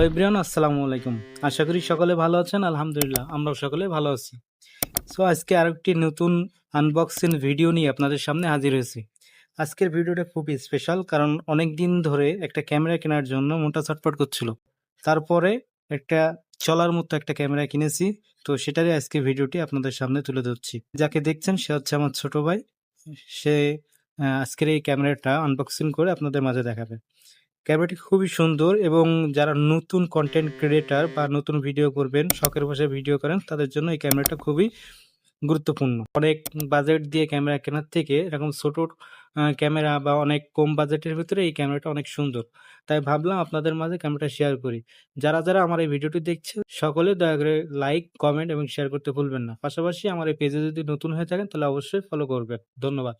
Hello everyone, আসসালামু আলাইকুম। আশা করি সকলে ভালো আছেন। আলহামদুলিল্লাহ, আমরাও সকলে ভালো আছি। সো আজকে আরেকটি নতুন আনবক্সিং ভিডিও নিয়ে আপনাদের সামনে হাজির হয়েছি। আজকের ভিডিওটা খুবই স্পেশাল, কারণ অনেক দিন ধরে একটা ক্যামেরা কেনার জন্য মনটা ছটফট করছিল। তারপরে একটা চলার মতো একটা ক্যামেরা কিনেছি। তো সেটারই আজকে ভিডিওটি আপনাদের সামনে তুলে ধরছি। যাকে দেখছেন সে হচ্ছে আমার ছোট ভাই। সে আজকের এই ক্যামেরাটা আনবক্সিং করে আপনাদের মাঝে দেখাবে। ক্যামেরাটি খুবই সুন্দর, এবং যারা নতুন কন্টেন্ট ক্রিয়েটার বা নতুন ভিডিও করবেন, শখের বসে ভিডিও করেন, তাদের জন্য এই ক্যামেরাটা খুবই গুরুত্বপূর্ণ। অনেক বাজেট দিয়ে ক্যামেরা কেনার থেকে এরকম ছোট ক্যামেরা বা অনেক কম বাজেটের ভিতরে এই ক্যামেরাটা অনেক সুন্দর। তাই ভাবলাম আপনাদের মাঝে ক্যামেরাটা শেয়ার করি। যারা আমার এই ভিডিওটি দেখছে সকলে দয়া করে লাইক, কমেন্ট এবং শেয়ার করতে ভুলবেন না। পাশাপাশি আমার এই পেজে যদি নতুন হয়ে থাকেন তাহলে অবশ্যই ফলো করবেন। ধন্যবাদ।